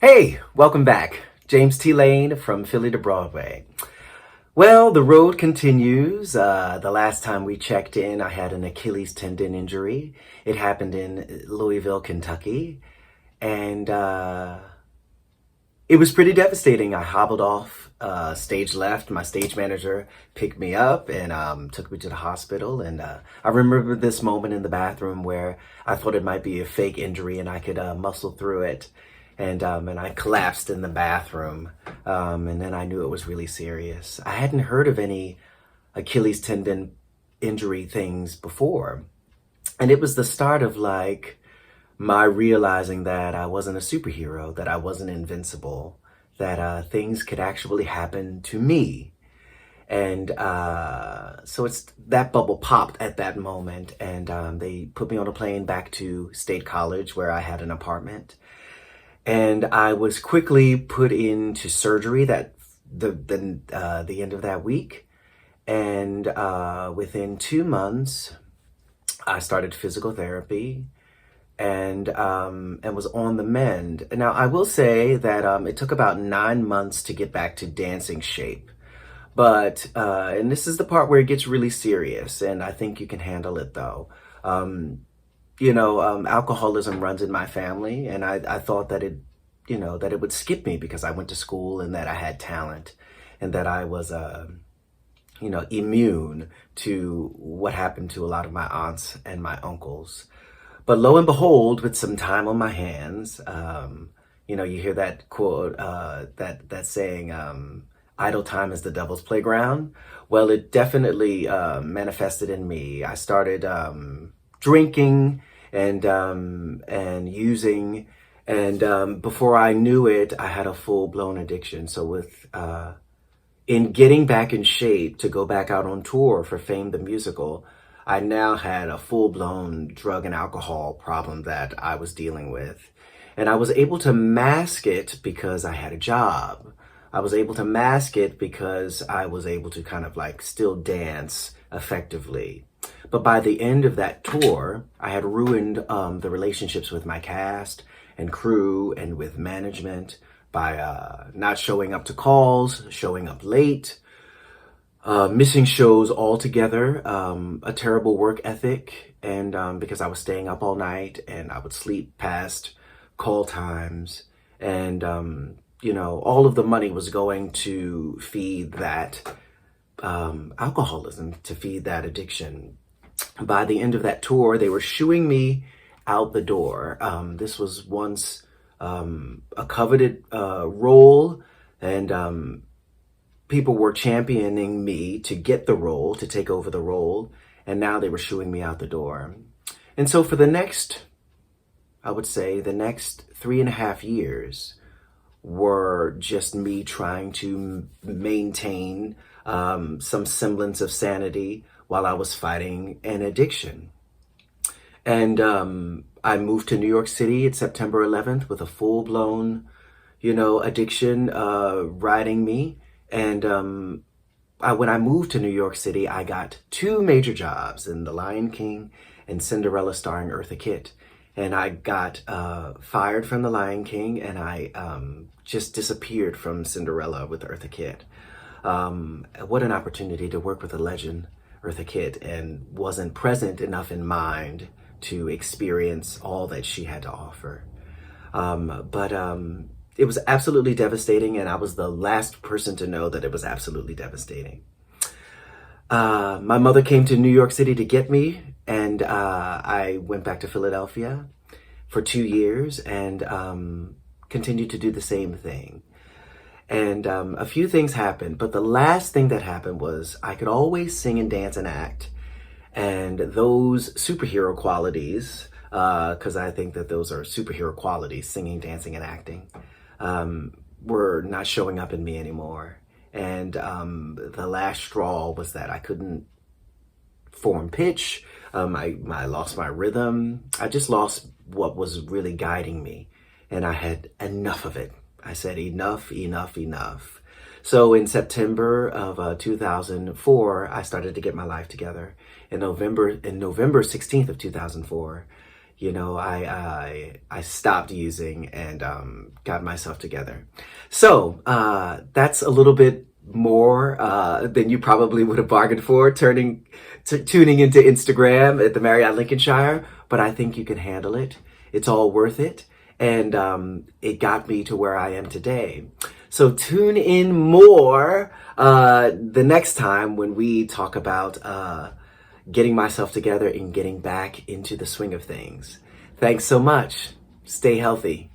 Hey, welcome back. James T. Lane from Philly to Broadway. Well, the road continues. The last time we checked in, I had an Achilles tendon injury. It happened in Louisville, Kentucky. And it was pretty devastating. I hobbled off stage left. My stage manager picked me up and took me to the hospital. And I remember this moment in the bathroom where I thought it might be a fake injury and I could muscle through it. And I collapsed in the bathroom. And then I knew it was really serious. I hadn't heard of any Achilles tendon injury things before. And it was the start of my realizing that I wasn't a superhero, that I wasn't invincible, that things could actually happen to me. And so it's that bubble popped at that moment, and they put me on a plane back to State College where I had an apartment. And I was quickly put into surgery that the end of that week. And within 2 months, I started physical therapy and was on the mend. Now, I will say that it took about 9 months to get back to dancing shape. But, and this is the part where it gets really serious, and I think you can handle it though. Alcoholism runs in my family, and I thought that that it would skip me because I went to school and that I had talent and that I was, immune to what happened to a lot of my aunts and my uncles. But lo and behold, with some time on my hands, you hear that quote, that saying, idle time is the devil's playground. Well, it definitely manifested in me. I started drinking and using, and before I knew it, I had a full-blown addiction. So in getting back in shape to go back out on tour for Fame the Musical, I now had a full-blown drug and alcohol problem that I was dealing with. And I was able to mask it because I had a job. I was able to mask it because I was able to kind of still dance effectively. But by the end of that tour, I had ruined the relationships with my cast and crew and with management by not showing up to calls, showing up late, missing shows altogether, a terrible work ethic, and because I was staying up all night and I would sleep past call times, and all of the money was going to feed that alcoholism, to feed that addiction. By the end of that tour, they were shooing me out the door. This was once a coveted role, and people were championing me to get the role, to take over the role, and now they were shooing me out the door. And so for the next 3.5 years were just me trying to maintain some semblance of sanity while I was fighting an addiction. And I moved to New York City at September 11th with a full-blown, addiction riding me. And when I moved to New York City, I got 2 major jobs in The Lion King and Cinderella starring Eartha Kitt. And I got fired from The Lion King, and I just disappeared from Cinderella with Eartha Kitt. What an opportunity to work with a legend, Eartha Kitt, and wasn't present enough in mind to experience all that she had to offer. But it was absolutely devastating, and I was the last person to know that it was absolutely devastating. My mother came to New York City to get me, and I went back to Philadelphia for 2 years and continued to do the same thing. And a few things happened, but the last thing that happened was I could always sing and dance and act. And those superhero qualities, because I think that those are superhero qualities, singing, dancing, and acting, were not showing up in me anymore. And the last straw was that I couldn't form pitch. I lost my rhythm. I just lost what was really guiding me. And I had enough of it. I said, enough, enough, enough. So in September of 2004, I started to get my life together. In November 16th of 2004, I stopped using and got myself together. So that's a little bit more than you probably would have bargained for tuning into Instagram at the Marriott Lincolnshire, but I think you can handle it. It's all worth it. And it got me to where I am today. So tune in more the next time when we talk about getting myself together and getting back into the swing of things. Thanks so much. Stay healthy.